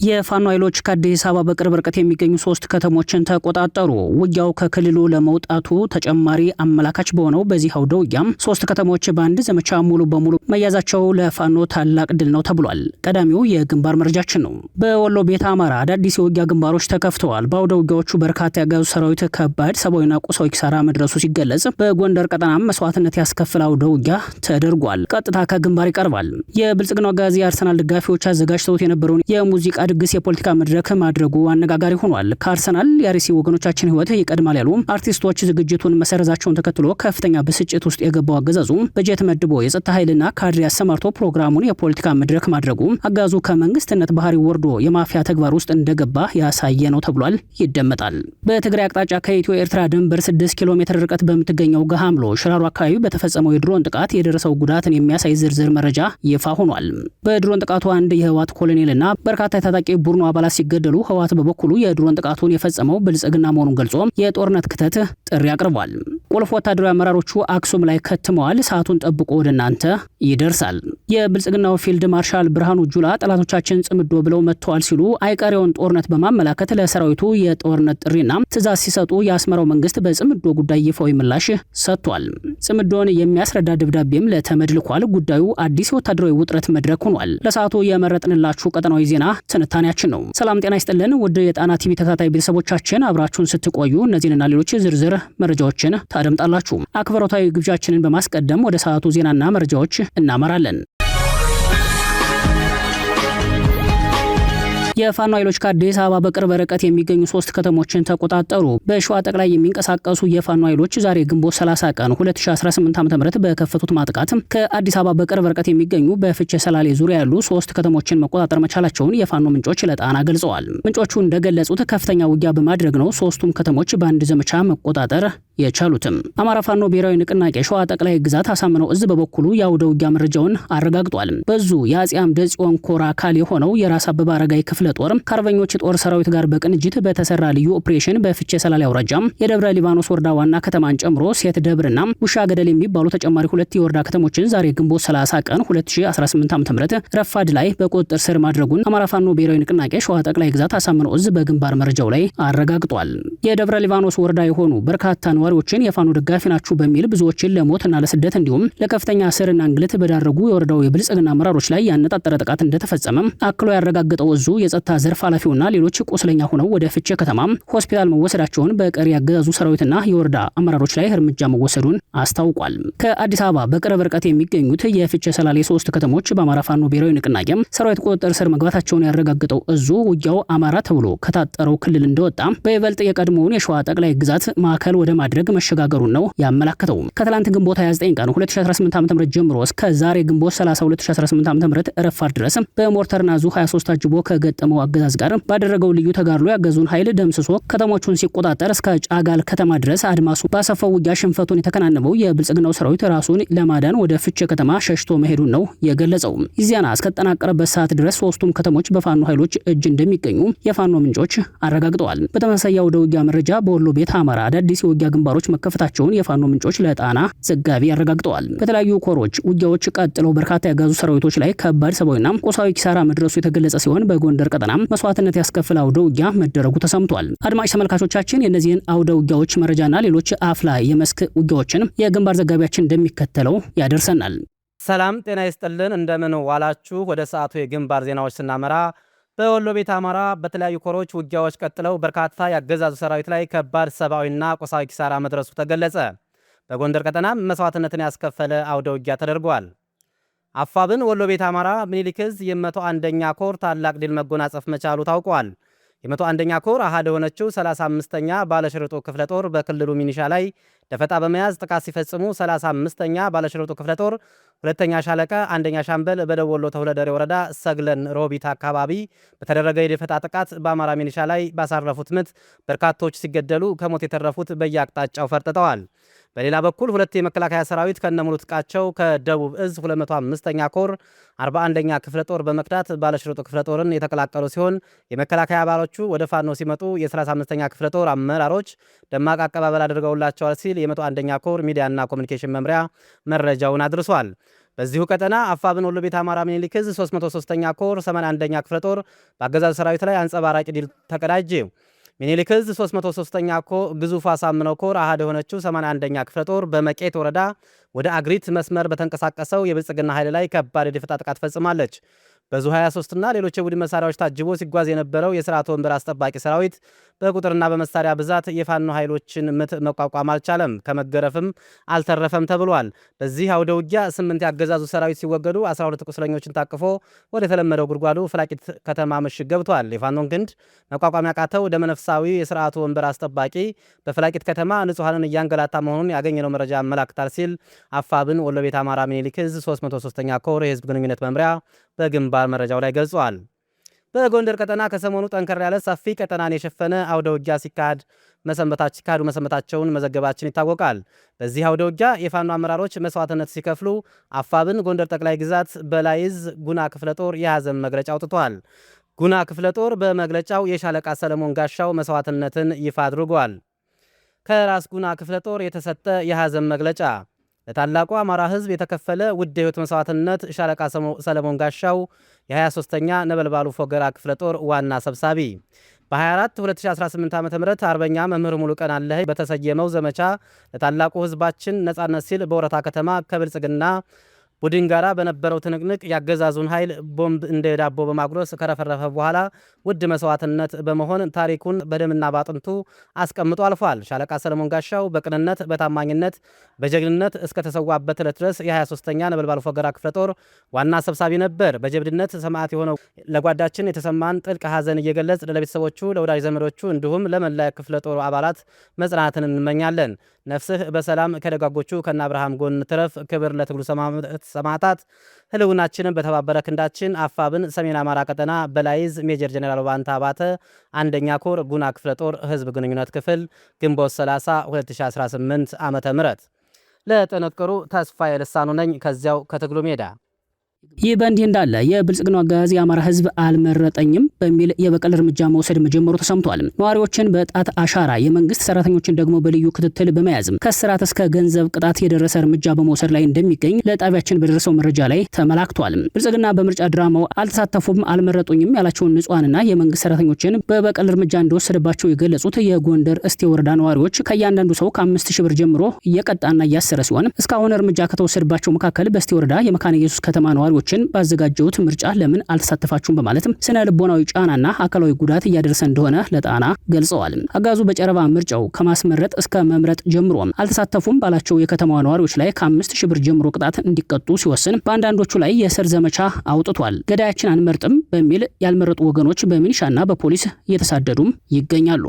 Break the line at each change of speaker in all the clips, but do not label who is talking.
የፋኖ ኃይሎች ከአዲስ አበባ በቅርብ ርቀት የሚገኙ 3 ከተሞችን ተቆጣጠሩ። ውጊያው ከክልሉ ለመውጣቱ ተጨማሪ አመላካች በሆነው በዚህ አውደ ውጊያም 3 ከተሞች በአንድ ዘመቻ ሙሉ በሙሉ መያዛቸው ለፋኖ ታላቅ ድል ነው ተብሏል። ቀዳሚው የግንባር መረጃችን ነው። በወሎ ቤተ አማራ አዳዲስ የውጊያ ግንባሮች ተከፍተዋል። በአውደ ውጊያዎቹ በርካታ ያገዙ ሰራዊት ከባድ ሰብአዊና ቁሳዊ ኪሳራ መድረሱ ሲገለጽ፣ በጎንደር ቀጠናም መስዋዕትነት ያስከፍል አውደ ውጊያ ተደርጓል። ቀጥታ ከግንባር ይቀርባል። የብልጽግናው አጋዚ አርሰናል ደጋፊዎች አዘጋጅተውት የነበረውን የሙዚቃ ድግስ የፖለቲካ መድረክ ማድረጉ አነጋጋሪ ሆኗል። ከአርሰናል የአርሲ ወገኖቻችን ህይወት ይቀድማል ያሉ አርቲስቶች ዝግጅቱን መሰረዛቸውን ተከትሎ ከፍተኛ ብስጭት ውስጥ የገባው አገዛዙ በጀት መድቦ የጸጥታ ኃይልና ካድሬ አሰማርቶ ፕሮግራሙን የፖለቲካ መድረክ ማድረጉ አጋዙ ከመንግስትነት ባህሪ ወርዶ የማፊያ ተግባር ውስጥ እንደገባ ያሳየ ነው ተብሏል። ይደመጣል። በትግራይ አቅጣጫ ከኢትዮ ኤርትራ ድንበር 6 ኪሎ ሜትር ርቀት በምትገኘው ገሃምሎ ሽራሮ አካባቢ በተፈጸመው የድሮን ጥቃት የደረሰው ጉዳትን የሚያሳይ ዝርዝር መረጃ ይፋ ሆኗል። በድሮን ጥቃቱ አንድ የህወሓት ኮሎኔልና በርካታ የታጣቂ ቡድኑ አባላት ሲገደሉ ህወሓት በበኩሉ የድሮን ጥቃቱን የፈጸመው ብልጽግና መሆኑን ገልጾ የጦርነት ክተት ጥሪ አቅርቧል። ቁልፍ ወታደራዊ አመራሮቹ አክሱም ላይ ከትመዋል። ሰዓቱን ጠብቆ ወደ እናንተ ይደርሳል። የብልጽግናው ፊልድ ማርሻል ብርሃኑ ጁላ ጠላቶቻችን ጽምዶ ብለው መጥተዋል ሲሉ አይቀሬውን ጦርነት በማመላከት ለሰራዊቱ የጦርነት ጥሪና ትዕዛዝ ሲሰጡ የአስመራው መንግስት በጽምዶ ጉዳይ ይፋዊ ምላሽ ሰጥቷል። ጽምዶን የሚያስረዳ ደብዳቤም ለተመድ ልኳል። ጉዳዩ አዲስ ወታደራዊ ውጥረት መድረክ ሆኗል። ለሰዓቱ የመረጥንላችሁ ቀጠናዊ ዜና ትንታኔያችን ነው። ሰላም ጤና ይስጥልን ውድ የጣና ቲቪ ተከታታይ ቤተሰቦቻችን፣ አብራችሁን ስትቆዩ እነዚህንና ሌሎች ዝርዝር መረጃዎችን ታደምጣላችሁ። አክብሮታዊ ግብዣችንን በማስቀደም ወደ ሰዓቱ ዜናና መረጃዎች እናመራለን። የፋኖ ኃይሎች ከአዲስ አበባ በቅርብ ርቀት የሚገኙ 3 ከተሞችን ተቆጣጠሩ። በሸዋ ጠቅላይ የሚንቀሳቀሱ የፋኖ ኃይሎች ዛሬ ግንቦት 30 ቀን 2018 ዓ.ም በከፈቱት ማጥቃት ከአዲስ አበባ በቅርብ ርቀት የሚገኙ በፍቼ ሰላሌ ዙሪያ ያሉ 3 ከተሞችን መቆጣጠር መቻላቸውን የፋኖ ምንጮች ለጣና ገልጸዋል። ምንጮቹ እንደገለጹት ከፍተኛ ውጊያ በማድረግ ነው 3ቱም ከተሞች በአንድ ዘመቻ መቆጣጠር የቻሉትም። አማራ ፋኖ ብሔራዊ ንቅናቄ ሸዋ ጠቅላይ ግዛት አሳምነው እዝ በበኩሉ የአውደ ውጊያ መረጃውን አረጋግጧል። በዙ የአጼ አምደ ጽዮን ኮር አካል የሆነው የራስ አበበ አረጋይ ክፍለ ጦር ከአርበኞች ጦር ሰራዊት ጋር በቅንጅት በተሰራ ልዩ ኦፕሬሽን በፍቼ ሰላሌ አውራጃም የደብረ ሊባኖስ ወረዳ ዋና ከተማን ጨምሮ ሴት ደብርና ውሻ ገደል የሚባሉ ተጨማሪ 2 የወረዳ ከተሞችን ዛሬ ግንቦት 30 ቀን 2018 ዓ.ም ረፋድ ላይ በቁጥጥር ስር ማድረጉን አማራ ፋኖ ብሔራዊ ንቅናቄ ሸዋ ጠቅላይ ግዛት አሳምነው እዝ በግንባር መረጃው ላይ አረጋግጧል። የደብረ ሊባኖስ ወረዳ የሆኑ በርካታ ነዋሪዎችን የፋኖ ደጋፊ ናችሁ በሚል ብዙዎችን ለሞትና ለስደት እንዲሁም ለከፍተኛ እስርና እንግልት በዳረጉ የወረዳው የብልጽግና አመራሮች ላይ ያነጣጠረ ጥቃት እንደተፈጸመ አክሎ ያረጋገጠው እዙ የጸጥታ ዘርፍ ኃላፊውና ሌሎች ቁስለኛ ሆነው ወደ ፍቼ ከተማ ሆስፒታል መወሰዳቸውን በቀሪ ያገዛዙ ሰራዊትና የወረዳ አመራሮች ላይ እርምጃ መወሰዱን አስታውቋል። ከአዲስ አበባ በቅርብ ርቀት የሚገኙት የፍቼ ሰላሌ 3 ከተሞች በአማራ ፋኖ ብሔራዊ ንቅናቄ ሰራዊት ቁጥጥር ስር መግባታቸውን ያረጋገጠው እዙ ውጊያው አማራ ተብሎ ከታጠረው ክልል እንደወጣ በይበልጥ የቀድሞውን የሸዋ ጠቅላይ ግዛት ማዕከል ወደ ማድረግ መሸጋገሩን ነው ያመላከተው። ከትላንት ግንቦት 29 ቀን 2018 ዓ.ም ጀምሮ እስከ ዛሬ ግንቦት 30 2018 ዓ.ም ረፋድ ድረስ በሞርተርና ዙ 23 አጅቦ ከገጠመው አገዛዝ ጋር ባደረገው ልዩ ተጋድሎ ያገዙን ኃይል ደምስሶ ከተሞቹን ሲቆጣጠር እስከ ጫጋል ከተማ ድረስ አድማሱ ባሰፋው ውጊያ ሽንፈቱን የተከናነበው የብልጽግናው ሰራዊት ራሱን ለማዳን ወደ ፍቼ ከተማ ሸሽቶ መሄዱን ነው የገለጸው። ዚያና እስከተጠናቀረበት ሰዓት ድረስ 3ቱም ከተሞች በፋኖ ኃይሎች እጅ እንደሚገኙ የፋኖ ምንጮች አረጋግጠዋል። በተመሳሳይ ወደ ውጊያ መረጃ በወሎ ቤተ አማራ አዳዲስ የውጊያ ግንባሮች መከፈታቸውን የፋኖ ምንጮች ለጣና ዘጋቢ አረጋግጠዋል። በተለያዩ ኮሮች ውጊያዎች ቀጥለው በርካታ ያጋዙ ሰራዊቶች ላይ ከባድ ሰብአዊና ቁሳዊ ኪሳራ መድረሱ የተገለጸ ሲሆን በጎንደር ቀጠና መስዋዕትነት ያስከፍል አውደ ውጊያ መደረጉ ተሰምቷል። አድማጭ ተመልካቾቻችን የእነዚህን አውደ ውጊያዎች መረጃና ሌሎች አፍላ የመስክ ውጊያዎችን የግንባር ዘጋቢያችን እንደሚከተለው ያደርሰናል።
ሰላም ጤና ይስጥልን፣ እንደምን ዋላችሁ። ወደ ሰዓቱ የግንባር ዜናዎች ስናመራ በወሎ ቤተ አማራ በተለያዩ ኮሮች ውጊያዎች ቀጥለው በርካታ ያገዛዙ ሰራዊት ላይ ከባድ ሰብአዊና ቁሳዊ ኪሳራ መድረሱ ተገለጸ። በጎንደር ቀጠና መስዋዕትነትን ያስከፈለ አውደ ውጊያ ተደርጓል። አፋብን ወሎ ቤተ አማራ ምኒልክ ዕዝ የ101ኛ ኮር ታላቅ ድል መጎናጸፍ መቻሉ ታውቋል። የ101ኛ ኮር አሃድ የሆነችው 35ኛ ባለሽርጡ ክፍለ ጦር በክልሉ ሚኒሻ ላይ ደፈጣ በመያዝ ጥቃት ሲፈጽሙ 35ኛ ባለሽርጡ ክፍለ ጦር ሁለተኛ ሻለቃ አንደኛ ሻምበል በደቡብ ወሎ ተሁለደሬ ወረዳ ሰግለን ሮቢት አካባቢ በተደረገ የደፈጣ ጥቃት በአማራ ሚኒሻ ላይ ባሳረፉት ምት በርካቶች ሲገደሉ ከሞት የተረፉት በየአቅጣጫው ፈርጥጠዋል። በሌላ በኩል 2 የመከላከያ ሰራዊት ከነሙሉ ጥቃቸው ከደቡብ ዕዝ 205ኛ ኮር 41ኛ ክፍለ ጦር በመክዳት ባለሽርጡ ክፍለ ጦርን የተቀላቀሉ ሲሆን የመከላከያ አባሎቹ ወደ ፋኖ ሲመጡ የ35ኛ ክፍለ ጦር አመራሮች ደማቅ አቀባበል አድርገውላቸዋል ሲል የ101ኛ ኮር ሚዲያና ኮሚኒኬሽን መምሪያ መረጃውን አድርሷል። በዚሁ ቀጠና አፋብን ወሎ ቤት አማራ ምኒልክ ዕዝ 303ኛ ኮር 81ኛ ክፍለ ጦር በአገዛዙ ሰራዊት ላይ አንጸባራቂ ድል ተቀዳጀ። ምኒልክ ዕዝ 303ኛ ግዙፍ አሳምነው ኮር አሃድ የሆነችው 81ኛ ክፍለ ጦር በመቄት ወረዳ ወደ አግሪት መስመር በተንቀሳቀሰው የብልጽግና ኃይል ላይ ከባድ የደፈጣ ጥቃት ፈጽማለች። በዙ 23 እና ሌሎች የቡድን መሳሪያዎች ታጅቦ ሲጓዝ የነበረው የስርዓቱ ወንበር አስጠባቂ ሰራዊት በቁጥርና በመሳሪያ ብዛት የፋኖ ኃይሎችን ምት መቋቋም አልቻለም፣ ከመገረፍም አልተረፈም ተብሏል። በዚህ አውደ ውጊያ 8 ያገዛዙ ሰራዊት ሲወገዱ 12 ቁስለኞችን ታቅፎ ወደ ተለመደው ጉድጓዱ ፍላቂት ከተማ ምሽግ ገብቷል። የፋኖን ክንድ መቋቋም ያቃተው ደመነፍሳዊ የስርዓቱ ወንበር አስጠባቂ በፍላቂት ከተማ ንጹሐንን እያንገላታ መሆኑን ያገኘነው መረጃ ያመላክታል ሲል አፋብን ወሎ ቤት አማራ ምኒልክ ዕዝ 303ኛ ኮር የህዝብ ግንኙነት መምሪያ በግንባር መረጃው ላይ ገልጿል። በጎንደር ቀጠና ከሰሞኑ ጠንከር ያለ ሰፊ ቀጠናን የሸፈነ አውደ ውጊያ ሲካሄዱ መሰንበታቸውን መዘገባችን ይታወቃል። በዚህ አውደ ውጊያ የፋኖ አመራሮች መስዋዕትነት ሲከፍሉ አፋብን ጎንደር ጠቅላይ ግዛት በላይ ዕዝ ጉና ክፍለ ጦር የሐዘን መግለጫ አውጥቷል። ጉና ክፍለ ጦር በመግለጫው የሻለቃ ሰለሞን ጋሻው መስዋዕትነትን ይፋ አድርጓል። ከራስ ጉና ክፍለ ጦር የተሰጠ የሐዘን መግለጫ ለታላቁ አማራ ህዝብ የተከፈለ ውድ የህይወት መስዋዕትነት ሻለቃ ሰለሞን ጋሻው የ23ኛ ነበልባሉ ፎገራ ክፍለ ጦር ዋና ሰብሳቢ በ24 2018 ዓ.ም አርበኛ መምህር ሙሉቀን አለህ በተሰየመው ዘመቻ ለታላቁ ህዝባችን ነጻነት ሲል በወረታ ከተማ ከብልጽግና ቡድን ጋራ በነበረው ትንቅንቅ ያገዛዙን ኃይል ቦምብ እንደ ዳቦ በማጉረስ ከረፈረፈ በኋላ ውድ መስዋዕትነት በመሆን ታሪኩን በደምና ባጥንቱ አስቀምጦ አልፏል። ሻለቃ ሰለሞን ጋሻው በቅንነት በታማኝነት በጀግንነት እስከ ተሰዋበት ዕለት ድረስ የ23ኛ ነበልባሉ ፎገራ ክፍለ ጦር ዋና ሰብሳቢ ነበር። በጀብድነት ሰማዕት የሆነው ለጓዳችን የተሰማን ጥልቅ ሐዘን እየገለጽ ለቤተሰቦቹ፣ ለወዳጅ ዘመዶቹ እንዲሁም ለመላ ክፍለ ጦሩ አባላት መጽናናትን እንመኛለን። ነፍስህ በሰላም ከደጋጎቹ ከነ አብርሃም ጎን ትረፍ። ክብር ለትግሉ ሰማዕታት። ህልውናችንን በተባበረ ክንዳችን። አፋብን ሰሜን አማራ ቀጠና በላይ ዕዝ ሜጀር ጀነራል ባንታ አባተ 1ኛ ኮር ጉና ክፍለ ጦር ህዝብ ግንኙነት ክፍል ግንቦት 30 2018 ዓ.ም። ለጥንቅሩ ተስፋዬ ልሳኑ ነኝ ከዚያው ከትግሉ ሜዳ።
ይህ በእንዲህ እንዳለ የብልጽግናው አገዛዝ የአማራ ህዝብ አልመረጠኝም በሚል የበቀል እርምጃ መውሰድ መጀመሩ ተሰምቷል። ነዋሪዎችን በጣት አሻራ፣ የመንግስት ሰራተኞችን ደግሞ በልዩ ክትትል በመያዝ ከስራት እስከ ገንዘብ ቅጣት የደረሰ እርምጃ በመውሰድ ላይ እንደሚገኝ ለጣቢያችን በደረሰው መረጃ ላይ ተመላክቷል። ብልጽግና በምርጫ ድራማው አልተሳተፉም፣ አልመረጡኝም ያላቸውን ንጹሃንና የመንግስት ሰራተኞችን በበቀል እርምጃ እንደወሰደባቸው የገለጹት የጎንደር እስቴ ወረዳ ነዋሪዎች ከእያንዳንዱ ሰው ከ5000 ብር ጀምሮ እየቀጣና እያሰረ ሲሆን እስካሁን እርምጃ ከተወሰደባቸው መካከል በእስቴ ወረዳ የመካነ ኢየሱስ ከተማ ነዋሪዎችን ባዘጋጀውት ምርጫ ለምን አልተሳተፋችሁም በማለትም ስነ ልቦናዊ ጫናና አካላዊ ጉዳት እያደረሰ እንደሆነ ለጣና ገልጸዋል። አጋዙ በጨረባ ምርጫው ከማስመረጥ እስከ መምረጥ ጀምሮ አልተሳተፉም ባላቸው የከተማዋ ነዋሪዎች ላይ ከ5000 ብር ጀምሮ ቅጣት እንዲቀጡ ሲወስን በአንዳንዶቹ ላይ የእስር ዘመቻ አውጥቷል። ገዳያችን አንመርጥም በሚል ያልመረጡ ወገኖች በሚኒሻና በፖሊስ እየተሳደዱም ይገኛሉ።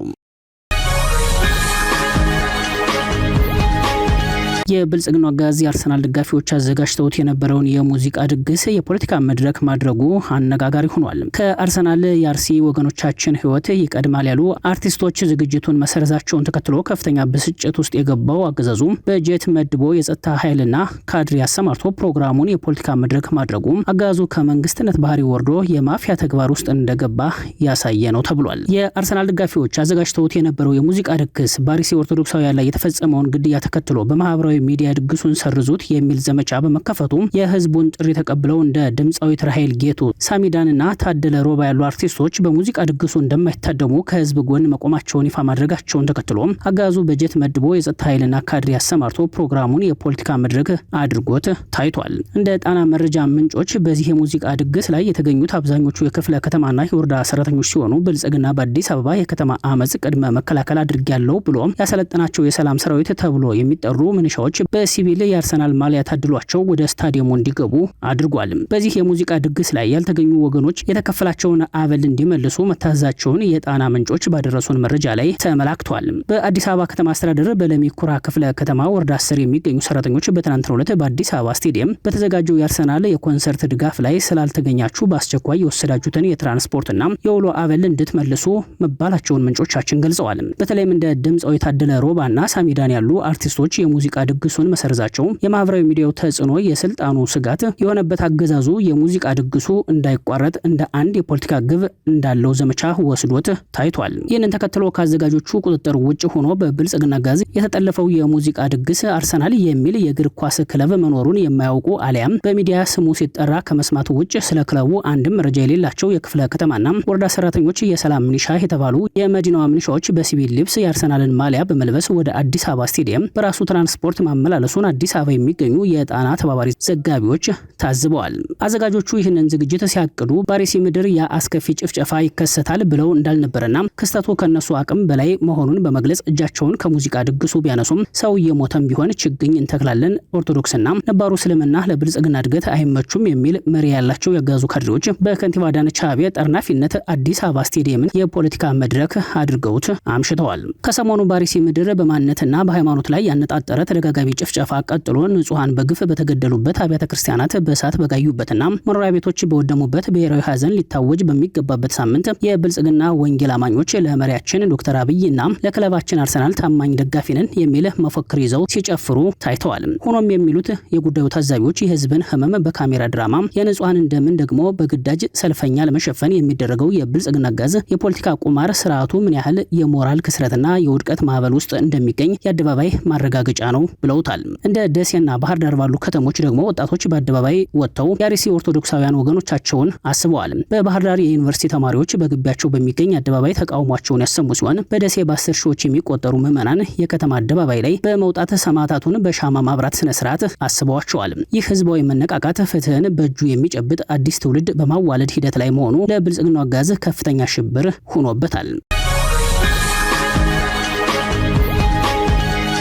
የብልጽግናው አገዛዝ የአርሰናል ደጋፊዎች አዘጋጅተውት የነበረውን የሙዚቃ ድግስ የፖለቲካ መድረክ ማድረጉ አነጋጋሪ ሆኗል። ከአርሰናል የአርሲ ወገኖቻችን ሕይወት ይቀድማል ያሉ አርቲስቶች ዝግጅቱን መሰረዛቸውን ተከትሎ ከፍተኛ ብስጭት ውስጥ የገባው አገዛዙ በጀት መድቦ የጸጥታ ኃይልና ካድሬ አሰማርቶ ፕሮግራሙን የፖለቲካ መድረክ ማድረጉ አገዛዙ ከመንግስትነት ባህሪ ወርዶ የማፊያ ተግባር ውስጥ እንደገባ ያሳየ ነው ተብሏል። የአርሰናል ደጋፊዎች አዘጋጅተውት የነበረው የሙዚቃ ድግስ በአርሲ ኦርቶዶክሳውያን ላይ የተፈጸመውን ግድያ ተከትሎ በማህበራዊ ሚዲያ ድግሱን ሰርዙት የሚል ዘመቻ በመከፈቱ የህዝቡን ጥሪ ተቀብለው እንደ ድምፃዊት ራሄል ጌቱ፣ ሳሚዳንና ታደለ ሮባ ያሉ አርቲስቶች በሙዚቃ ድግሱ እንደማይታደሙ ከህዝብ ጎን መቆማቸውን ይፋ ማድረጋቸውን ተከትሎ አጋዙ በጀት መድቦ የጸጥታ ኃይልና ካድሬ አሰማርቶ ፕሮግራሙን የፖለቲካ መድረክ አድርጎት ታይቷል። እንደ ጣና መረጃ ምንጮች በዚህ የሙዚቃ ድግስ ላይ የተገኙት አብዛኞቹ የክፍለ ከተማና የወረዳ ሰራተኞች ሲሆኑ ብልጽግና በአዲስ አበባ የከተማ አመጽ ቅድመ መከላከል አድርጊያለሁ ብሎ ያሰለጠናቸው የሰላም ሰራዊት ተብሎ የሚጠሩ ምንሻዎች በሲቪል የአርሰናል ማሊያ ታድሏቸው ወደ ስታዲየሙ እንዲገቡ አድርጓል። በዚህ የሙዚቃ ድግስ ላይ ያልተገኙ ወገኖች የተከፈላቸውን አበል እንዲመልሱ መታዘዛቸውን የጣና ምንጮች ባደረሱን መረጃ ላይ ተመላክቷል። በአዲስ አበባ ከተማ አስተዳደር በለሚ ኩራ ክፍለ ከተማ ወረዳ 10 የሚገኙ ሰራተኞች በትናንትናው ዕለት በአዲስ አበባ ስታዲየም በተዘጋጀው የአርሰናል የኮንሰርት ድጋፍ ላይ ስላልተገኛችሁ በአስቸኳይ የወሰዳችሁትን የትራንስፖርትና የውሎ አበል እንድትመልሱ መባላቸውን ምንጮቻችን ገልጸዋል። በተለይም እንደ ድምፃዊ ታደለ ሮባና ሳሚዳን ያሉ አርቲስቶች የሙዚቃ ድግሱን መሰረዛቸው የማህበራዊ ሚዲያው ተጽዕኖ የስልጣኑ ስጋት የሆነበት አገዛዙ የሙዚቃ ድግሱ እንዳይቋረጥ እንደ አንድ የፖለቲካ ግብ እንዳለው ዘመቻ ወስዶት ታይቷል። ይህንን ተከትሎ ከአዘጋጆቹ ቁጥጥር ውጭ ሆኖ በብልጽግና ጋዝ የተጠለፈው የሙዚቃ ድግስ አርሰናል የሚል የእግር ኳስ ክለብ መኖሩን የማያውቁ አሊያም በሚዲያ ስሙ ሲጠራ ከመስማቱ ውጭ ስለ ክለቡ አንድም መረጃ የሌላቸው የክፍለ ከተማና ወረዳ ሰራተኞች የሰላም ሚኒሻ የተባሉ የመዲናዋ ሚኒሻዎች በሲቪል ልብስ የአርሰናልን ማሊያ በመልበስ ወደ አዲስ አበባ ስቴዲየም በራሱ ትራንስፖርት ማመላለሱን አዲስ አበባ የሚገኙ የጣና ተባባሪ ዘጋቢዎች ታዝበዋል። አዘጋጆቹ ይህንን ዝግጅት ሲያቅዱ በአርሲ ምድር የአስከፊ ጭፍጨፋ ይከሰታል ብለው እንዳልነበረና ክስተቱ ከነሱ አቅም በላይ መሆኑን በመግለጽ እጃቸውን ከሙዚቃ ድግሱ ቢያነሱም ሰው እየሞተም ቢሆን ችግኝ እንተክላለን፣ ኦርቶዶክስና ነባሩ እስልምና ለብልጽግና እድገት አይመቹም የሚል መሪ ያላቸው ያጋዙ ካድሬዎች በከንቲባ አዳነች አቤቤ ጠርናፊነት አዲስ አበባ ስቴዲየምን የፖለቲካ መድረክ አድርገውት አምሽተዋል። ከሰሞኑ በአርሲ ምድር በማንነትና በሃይማኖት ላይ ያነጣጠረ ተደጋጋሚ ጭፍጨፋ ቀጥሎ ንጹሃን በግፍ በተገደሉበት አብያተ ክርስቲያናት በእሳት በጋዩበትና መኖሪያ ቤቶች በወደሙበት ብሔራዊ ሀዘን ሊታወጅ በሚገባበት ሳምንት የብልጽግና ወንጌል አማኞች ለመሪያችን ዶክተር አብይና ለክለባችን አርሰናል ታማኝ ደጋፊ ነን የሚል መፈክር ይዘው ሲጨፍሩ ታይተዋል። ሆኖም የሚሉት የጉዳዩ ታዛቢዎች የህዝብን ህመም በካሜራ ድራማ የንጹሃንን ደምን ደግሞ በግዳጅ ሰልፈኛ ለመሸፈን የሚደረገው የብልጽግና ጋዝ የፖለቲካ ቁማር ስርዓቱ ምን ያህል የሞራል ክስረትና የውድቀት ማዕበል ውስጥ እንደሚገኝ የአደባባይ ማረጋገጫ ነው ብለውታል። እንደ ደሴና ባህር ዳር ባሉ ከተሞች ደግሞ ወጣቶች በአደባባይ ወጥተው የአርሲ ኦርቶዶክሳውያን ወገኖቻቸውን አስበዋል። በባህር ዳር የዩኒቨርሲቲ ተማሪዎች በግቢያቸው በሚገኝ አደባባይ ተቃውሟቸውን ያሰሙ ሲሆን በደሴ በ10 ሺዎች የሚቆጠሩ ምዕመናን የከተማ አደባባይ ላይ በመውጣት ሰማዕታቱን በሻማ ማብራት ስነ ስርዓት አስበዋቸዋል። ይህ ህዝባዊ መነቃቃት ፍትህን በእጁ የሚጨብጥ አዲስ ትውልድ በማዋለድ ሂደት ላይ መሆኑ ለብልጽግናው አጋዝ ከፍተኛ ሽብር ሆኖበታል።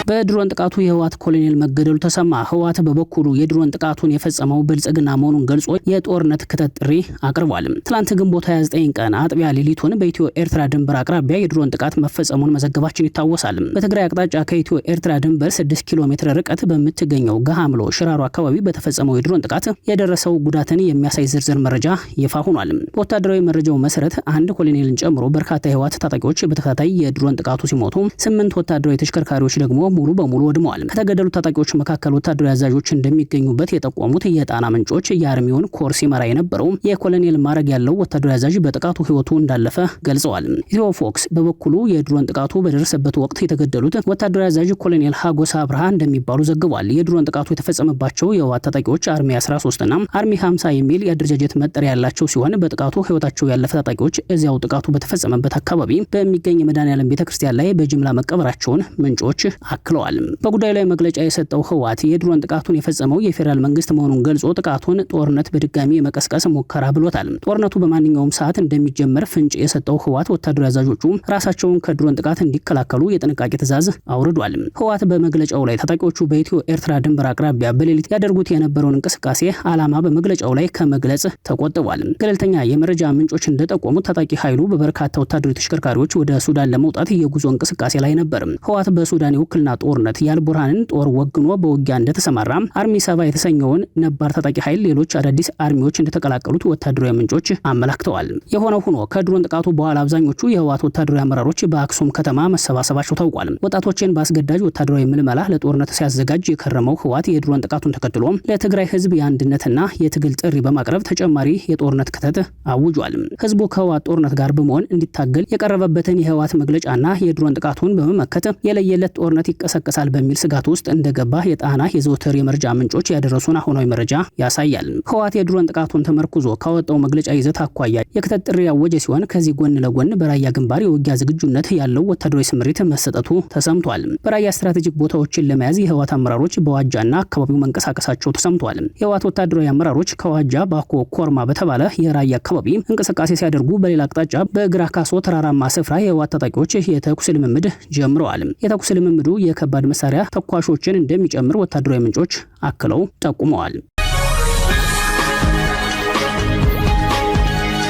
በድሮን ጥቃቱ የህወሓት ኮሎኔል መገደሉ ተሰማ። ህወሓት በበኩሉ የድሮን ጥቃቱን የፈጸመው ብልጽግና መሆኑን ገልጾ የጦርነት ክተት ጥሪ አቅርቧል። ትላንት ግንቦት 29 ቀን አጥቢያ ሌሊቱን በኢትዮ ኤርትራ ድንበር አቅራቢያ የድሮን ጥቃት መፈጸሙን መዘገባችን ይታወሳል። በትግራይ አቅጣጫ ከኢትዮ ኤርትራ ድንበር 6 ኪሎ ሜትር ርቀት በምትገኘው ገሃምሎ ሽራሮ አካባቢ በተፈጸመው የድሮን ጥቃት የደረሰው ጉዳትን የሚያሳይ ዝርዝር መረጃ ይፋ ሆኗል። በወታደራዊ መረጃው መሰረት አንድ ኮሎኔልን ጨምሮ በርካታ የህወሓት ታጣቂዎች በተከታታይ የድሮን ጥቃቱ ሲሞቱ 8 ወታደራዊ ተሽከርካሪዎች ደግሞ ሙሉ በሙሉ ወድመዋል። ከተገደሉ ታጣቂዎች መካከል ወታደራዊ አዛዦች እንደሚገኙበት የጠቆሙት የጣና ምንጮች የአርሚውን ኮር ሲመራ የነበረው የኮሎኔል ማዕረግ ያለው ወታደራዊ አዛዥ በጥቃቱ ህይወቱ እንዳለፈ ገልጸዋል። ኢትዮ ፎክስ በበኩሉ የድሮን ጥቃቱ በደረሰበት ወቅት የተገደሉት ወታደራዊ አዛዥ ኮሎኔል ሀጎስ አብርሃ እንደሚባሉ ዘግቧል። የድሮን ጥቃቱ የተፈጸመባቸው የህወሓት ታጣቂዎች አርሚ 13 እና አርሚ 50 የሚል የአደረጃጀት መጠሪያ ያላቸው ሲሆን በጥቃቱ ህይወታቸው ያለፈ ታጣቂዎች እዚያው ጥቃቱ በተፈጸመበት አካባቢ በሚገኝ የመድኃኔዓለም ቤተክርስቲያን ላይ በጅምላ መቀበራቸውን ምንጮች አክለዋል። በጉዳዩ ላይ መግለጫ የሰጠው ህወሓት የድሮን ጥቃቱን የፈጸመው የፌዴራል መንግስት መሆኑን ገልጾ ጥቃቱን ጦርነት በድጋሚ የመቀስቀስ ሙከራ ብሎታል። ጦርነቱ በማንኛውም ሰዓት እንደሚጀመር ፍንጭ የሰጠው ህወሓት ወታደራዊ አዛዦቹ ራሳቸውን ከድሮን ጥቃት እንዲከላከሉ የጥንቃቄ ትዕዛዝ አውርዷል። ህወሓት በመግለጫው ላይ ታጣቂዎቹ በኢትዮ ኤርትራ ድንበር አቅራቢያ በሌሊት ያደርጉት የነበረውን እንቅስቃሴ ዓላማ በመግለጫው ላይ ከመግለጽ ተቆጥቧል። ገለልተኛ የመረጃ ምንጮች እንደጠቆሙት ታጣቂ ኃይሉ በበርካታ ወታደራዊ ተሽከርካሪዎች ወደ ሱዳን ለመውጣት የጉዞ እንቅስቃሴ ላይ ነበር። ህወሓት በሱዳን የውክልና ጦርነት የአልቡርሃንን ጦር ወግኖ በውጊያ እንደተሰማራ አርሚ 70 የተሰኘውን ነባር ታጣቂ ኃይል ሌሎች አዳዲስ አርሚዎች እንደተቀላቀሉት ወታደራዊ ምንጮች አመላክተዋል። የሆነው ሆኖ ከድሮን ጥቃቱ በኋላ አብዛኞቹ የህወሓት ወታደራዊ አመራሮች በአክሱም ከተማ መሰባሰባቸው ታውቋል። ወጣቶችን በአስገዳጅ ወታደራዊ ምልመላ ለጦርነት ሲያዘጋጅ የከረመው ህወሓት የድሮን ጥቃቱን ተከትሎ ለትግራይ ህዝብ የአንድነትና የትግል ጥሪ በማቅረብ ተጨማሪ የጦርነት ክተት አውጇል። ህዝቡ ከህወሓት ጦርነት ጋር በመሆን እንዲታገል የቀረበበትን የህወሓት መግለጫና የድሮን ጥቃቱን በመመከት የለየለት ጦርነት ይቀሰቀሳል በሚል ስጋት ውስጥ እንደገባ የጣና የዘወትር የመረጃ ምንጮች ያደረሱን አሁናዊ መረጃ ያሳያል። ህወሓት የድሮን ጥቃቱን ተመርኩዞ ካወጣው መግለጫ ይዘት አኳያ የክተት ጥሪ ያወጀ ሲሆን ከዚህ ጎን ለጎን በራያ ግንባር የውጊያ ዝግጁነት ያለው ወታደራዊ ስምሪት መሰጠቱ ተሰምቷል። በራያ ስትራቴጂክ ቦታዎችን ለመያዝ የህወሓት አመራሮች በዋጃና አካባቢው መንቀሳቀሳቸው ተሰምቷል። የህወሓት ወታደራዊ አመራሮች ከዋጃ ባኮ ኮርማ በተባለ የራያ አካባቢ እንቅስቃሴ ሲያደርጉ፣ በሌላ አቅጣጫ በግራ ካሶ ተራራማ ስፍራ የህወሓት ታጣቂዎች የተኩስ ልምምድ ጀምረዋል። የተኩስ ልምምዱ የከባድ መሳሪያ ተኳሾችን እንደሚጨምር ወታደራዊ ምንጮች አክለው ጠቁመዋል።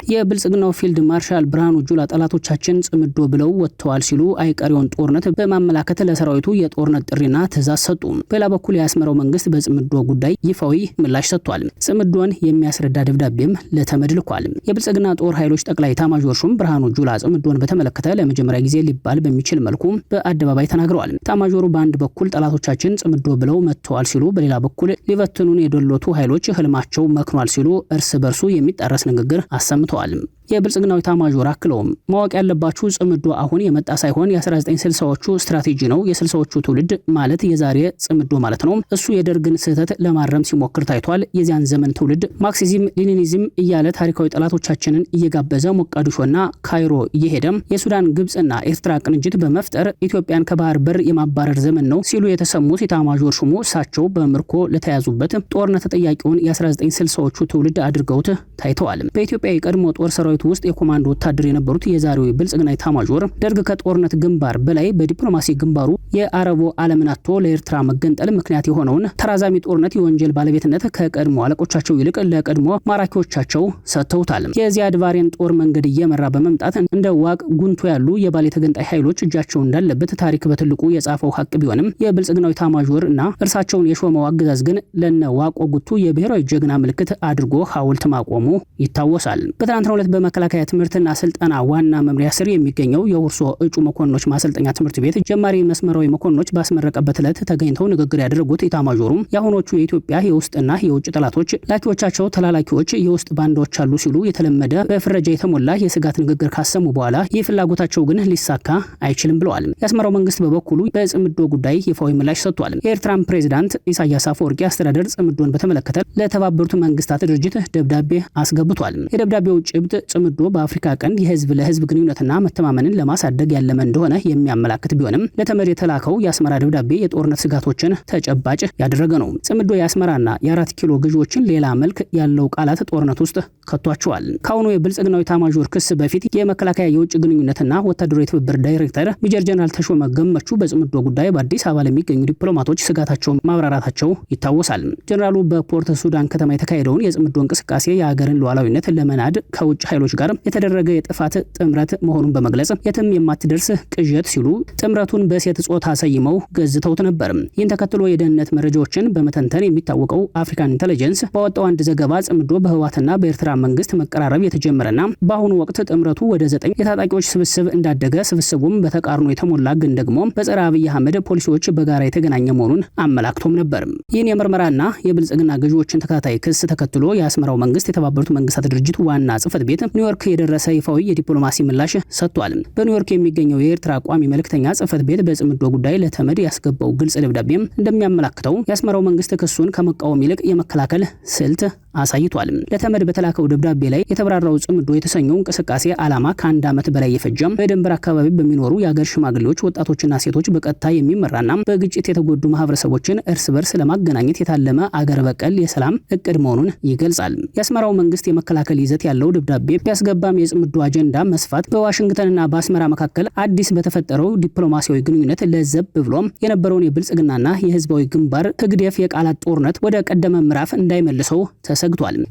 የብልጽግናው ፊልድ ማርሻል ብርሃኑ ጁላ ጠላቶቻችን ጽምዶ ብለው ወጥተዋል ሲሉ አይቀሬውን ጦርነት በማመላከት ለሰራዊቱ የጦርነት ጥሪና ትዕዛዝ ሰጡ። በሌላ በኩል የአስመራው መንግስት በጽምዶ ጉዳይ ይፋዊ ምላሽ ሰጥቷል። ጽምዶን የሚያስረዳ ደብዳቤም ለተመድ ልኳል። የብልጽግና ጦር ኃይሎች ጠቅላይ ኤታማዦር ሹም ብርሃኑ ጁላ ጽምዶን በተመለከተ ለመጀመሪያ ጊዜ ሊባል በሚችል መልኩ በአደባባይ ተናግረዋል። ኤታማዦሩ በአንድ በኩል ጠላቶቻችን ጽምዶ ብለው መጥተዋል ሲሉ፣ በሌላ በኩል ሊበትኑን የዶሎቱ ኃይሎች ህልማቸው መክኗል ሲሉ እርስ በርሱ የሚጣረስ ንግግር አሰምተዋል። የብልጽግናው ኤታማዦር አክለውም ማወቅ ያለባችሁ ጽምዶ አሁን የመጣ ሳይሆን የ1960ዎቹ ስትራቴጂ ነው። የ60ዎቹ ትውልድ ማለት የዛሬ ጽምዶ ማለት ነው። እሱ የደርግን ስህተት ለማረም ሲሞክር ታይቷል። የዚያን ዘመን ትውልድ ማርክሲዝም ሌኒኒዝም እያለ ታሪካዊ ጠላቶቻችንን እየጋበዘ ሞቃዲሾና ካይሮ እየሄደ የሱዳን ግብጽና ኤርትራ ቅንጅት በመፍጠር ኢትዮጵያን ከባህር በር የማባረር ዘመን ነው ሲሉ የተሰሙት ኤታማዦር ሹሙ እሳቸው በምርኮ ለተያዙበት ጦርነት ተጠያቂውን የ1960ዎቹ ትውልድ አድርገውት ታይተዋል። በኢትዮጵያ የቀድሞ ጦር ሰራዊት ውስጥ የኮማንዶ ወታደር የነበሩት የዛሬው ብልጽግና ኤታማዦር ደርግ ከጦርነት ግንባር በላይ በዲፕሎማሲ ግንባሩ የአረቡ ዓለምን አጥቶ ለኤርትራ መገንጠል ምክንያት የሆነውን ተራዛሚ ጦርነት የወንጀል ባለቤትነት ከቀድሞ አለቆቻቸው ይልቅ ለቀድሞ ማራኪዎቻቸው ሰጥተውታል። የዚያድ ባሬን ጦር መንገድ እየመራ በመምጣት እንደ ዋቅ ጉንቶ ያሉ የባሌ ተገንጣይ ኃይሎች እጃቸው እንዳለበት ታሪክ በትልቁ የጻፈው ሀቅ ቢሆንም የብልጽግናው ኤታማዦር እና እርሳቸውን የሾመው አገዛዝ ግን ለነ ዋቆ ጉቱ የብሔራዊ ጀግና ምልክት አድርጎ ሐውልት ማቆሙ ይታወሳል። በትናንትናው ዕለት በመከላከያ ትምህርትና ስልጠና ዋና መምሪያ ስር የሚገኘው የሁርሶ እጩ መኮንኖች ማሰልጠኛ ትምህርት ቤት ጀማሪ መስመራዊ መኮንኖች ባስመረቀበት ዕለት ተገኝተው ንግግር ያደረጉት ኤታማዦሩም የአሁኖቹ የኢትዮጵያ የውስጥና የውጭ ጠላቶች ላኪዎቻቸው ተላላኪዎች የውስጥ ባንዳዎች አሉ ሲሉ የተለመደ በፍረጃ የተሞላ የስጋት ንግግር ካሰሙ በኋላ ይህ ፍላጎታቸው ግን ሊሳካ አይችልም ብለዋል። የአስመራው መንግስት በበኩሉ በጽምዶ ጉዳይ ይፋዊ ምላሽ ሰጥቷል። የኤርትራን ፕሬዝዳንት ኢሳያስ አፈወርቂ አስተዳደር ጽምዶን በተመለከተ ለተባበሩት መንግስታት ድርጅት ደብዳቤ አስገብቷል። የደብዳቤው ጭብጥ ጽምዶ በአፍሪካ ቀንድ የህዝብ ለህዝብ ግንኙነትና መተማመንን ለማሳደግ ያለመ እንደሆነ የሚያመላክት ቢሆንም ለተመድ የተላከው የአስመራ ደብዳቤ የጦርነት ስጋቶችን ተጨባጭ ያደረገ ነው። ጽምዶ የአስመራና የ4 ኪሎ ገዢዎችን ሌላ መልክ ያለው ቃላት ጦርነት ውስጥ ከቷቸዋል። ካሁኑ የብልጽግናው ኤታማዦር ክስ በፊት የመከላከያ የውጭ ግንኙነትና ወታደራዊ ትብብር ዳይሬክተር ሜጀር ጀነራል ተሾመ ገመቹ በጽምዶ ጉዳይ በአዲስ አበባ ለሚገኙ ዲፕሎማቶች ስጋታቸውን ማብራራታቸው ይታወሳል። ጀነራሉ በፖርት ሱዳን ከተማ የተካሄደውን የጽምዶ እንቅስቃሴ የሀገርን ሉዓላዊነት ለመናድ ከውጭ ኃይሎች ጋር የተደረገ የጥፋት ጥምረት መሆኑን በመግለጽ የትም የማትደርስ ቅዠት ሲሉ ጥምረቱን በሴት ጾታ ሰይመው ገዝተውት ነበር። ይህን ተከትሎ የደህንነት መረጃዎችን በመተንተን የሚታወቀው አፍሪካን ኢንተለጀንስ ባወጣው አንድ ዘገባ ጽምዶ በህወሓትና በኤርትራ መንግስት መቀራረብ የተጀመረና በአሁኑ ወቅት ጥምረቱ ወደ 9 የታጣቂዎች ስብስብ እንዳደገ፣ ስብስቡም በተቃርኖ የተሞላ ግን ደግሞ በጸረ አብይ አህመድ ፖሊሲዎች በጋራ የተገናኘ መሆኑን አመላክቶም ነበር። ይህን የምርመራና የብልጽግና ገዢዎችን ተከታታይ ክስ ተከትሎ የአስመራው መንግስት የተባበሩት መንግስታት ድርጅት ዋና ጽህፈት ቤት ኒውዮርክ የደረሰ ይፋዊ የዲፕሎማሲ ምላሽ ሰጥቷል። በኒውዮርክ የሚገኘው የኤርትራ ቋሚ መልእክተኛ ጽህፈት ቤት በጽምዶ ጉዳይ ለተመድ ያስገባው ግልጽ ደብዳቤም እንደሚያመላክተው የአስመራው መንግስት ክሱን ከመቃወም ይልቅ የመከላከል ስልት አሳይቷል። ለተመድ በተላከው ደብዳቤ ላይ የተብራራው ጽምዶ የተሰኘው እንቅስቃሴ ዓላማ ከአንድ ዓመት በላይ የፈጀም በድንበር አካባቢ በሚኖሩ የአገር ሽማግሌዎች፣ ወጣቶችና ሴቶች በቀጥታ የሚመራና በግጭት የተጎዱ ማህበረሰቦችን እርስ በርስ ለማገናኘት የታለመ አገር በቀል የሰላም እቅድ መሆኑን ይገልጻል። የአስመራው መንግስት የመከላከል ይዘት ያለው ደብዳቤ ቢያስገባም የጽምዶ አጀንዳ መስፋት በዋሽንግተንና በአስመራ መካከል አዲስ በተፈጠረው ዲፕሎማሲያዊ ግንኙነት ለዘብ ብሎም የነበረውን የብልጽግናና የህዝባዊ ግንባር ህግደፍ የቃላት ጦርነት ወደ ቀደመ ምዕራፍ እንዳይመልሰው ተሰግቷል።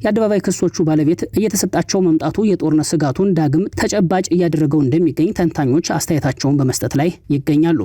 የአደባባይ ክሶቹ ባለቤት እየተሰጣቸው መምጣቱ የጦርነት ስጋቱን ዳግም ተጨባጭ እያደረገው እንደሚገኝ ተንታኞች አስተያየታቸውን በመስጠት ላይ ይገኛሉ።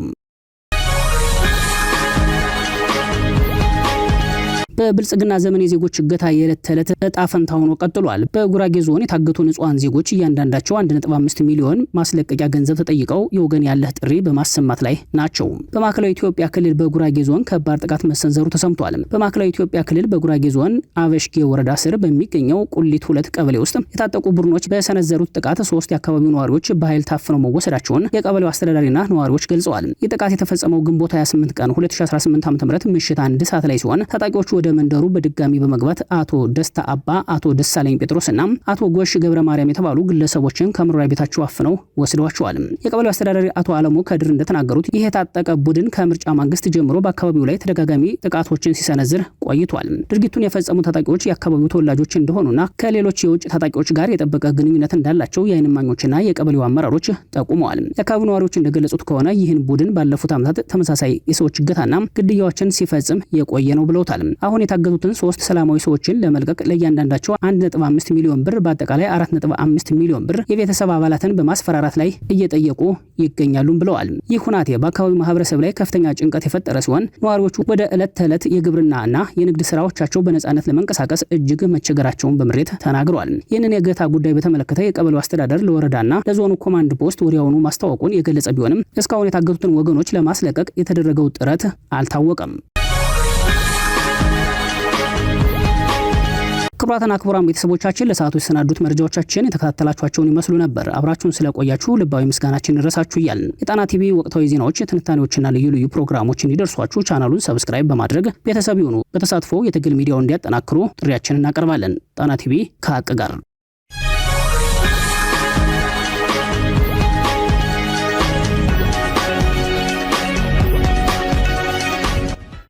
በብልጽግና ዘመን የዜጎች እገታ የዕለት ተዕለት እጣ ፈንታ ሆኖ ቀጥሏል። በጉራጌ ዞን የታገቱ ንጹሃን ዜጎች እያንዳንዳቸው 1.5 ሚሊዮን ማስለቀቂያ ገንዘብ ተጠይቀው የወገን ያለህ ጥሪ በማሰማት ላይ ናቸው። በማዕከላዊ ኢትዮጵያ ክልል በጉራጌ ዞን ከባድ ጥቃት መሰንዘሩ ተሰምቷል። በማዕከላዊ ኢትዮጵያ ክልል በጉራጌ ዞን አበሽጌ ወረዳ ስር በሚገኘው ቁሊት 2 ቀበሌ ውስጥ የታጠቁ ቡድኖች በሰነዘሩት ጥቃት 3 የአካባቢው ነዋሪዎች በኃይል ታፍነው መወሰዳቸውን የቀበሌው አስተዳዳሪና ነዋሪዎች ገልጸዋል። ይህ ጥቃት የተፈጸመው ግንቦት 28 ቀን 2018 ዓ.ም ምሽት 1 ሰዓት ላይ ሲሆን ታጣቂዎቹ ወደ መንደሩ በድጋሚ በመግባት አቶ ደስታ አባ፣ አቶ ደሳለኝ ጴጥሮስና አቶ ጎሽ ገብረ ማርያም የተባሉ ግለሰቦችን ከመኖሪያ ቤታቸው አፍነው ወስደዋቸዋል። የቀበሌው አስተዳዳሪ አቶ አለሙ ከድር እንደተናገሩት ይህ የታጠቀ ቡድን ከምርጫ ማግስት ጀምሮ በአካባቢው ላይ ተደጋጋሚ ጥቃቶችን ሲሰነዝር ቆይቷል። ድርጊቱን የፈጸሙ ታጣቂዎች የአካባቢው ተወላጆች እንደሆኑና ከሌሎች የውጭ ታጣቂዎች ጋር የጠበቀ ግንኙነት እንዳላቸው የዓይን እማኞችና የቀበሌው አመራሮች ጠቁመዋል። የአካባቢው ነዋሪዎች እንደገለጹት ከሆነ ይህን ቡድን ባለፉት ዓመታት ተመሳሳይ የሰዎች እገታና ግድያዎችን ሲፈጽም የቆየ ነው ብለውታል። አሁን እስካሁን የታገቱትን 3 ሰላማዊ ሰዎችን ለመልቀቅ ለእያንዳንዳቸው 1.5 ሚሊዮን ብር በአጠቃላይ 4.5 ሚሊዮን ብር የቤተሰብ አባላትን በማስፈራራት ላይ እየጠየቁ ይገኛሉ ብለዋል። ይህ ሁናቴ በአካባቢው ማህበረሰብ ላይ ከፍተኛ ጭንቀት የፈጠረ ሲሆን ነዋሪዎቹ ወደ ዕለት ተዕለት የግብርናና የንግድ ስራዎቻቸው በነጻነት ለመንቀሳቀስ እጅግ መቸገራቸውን በምሬት ተናግረዋል። ይህንን የእገታ ጉዳይ በተመለከተ የቀበሌው አስተዳደር ለወረዳና ለዞኑ ኮማንድ ፖስት ወዲያውኑ ማስታወቁን የገለጸ ቢሆንም እስካሁን የታገቱትን ወገኖች ለማስለቀቅ የተደረገው ጥረት አልታወቀም። ክቡራትና ክቡራን ቤተሰቦቻችን ለሰዓቱ የተሰናዱት መረጃዎቻችን የተከታተላችኋቸውን ይመስሉ ነበር። አብራችሁን ስለቆያችሁ ልባዊ ምስጋናችን ይድረሳችሁ እያልን የጣና ቲቪ ወቅታዊ ዜናዎች፣ ትንታኔዎችና ልዩ ልዩ ፕሮግራሞች እንዲደርሷችሁ ቻናሉን ሰብስክራይብ በማድረግ ቤተሰብ ይሁኑ። በተሳትፎ የትግል ሚዲያውን እንዲያጠናክሩ ጥሪያችንን እናቀርባለን። ጣና ቲቪ ከሀቅ ጋር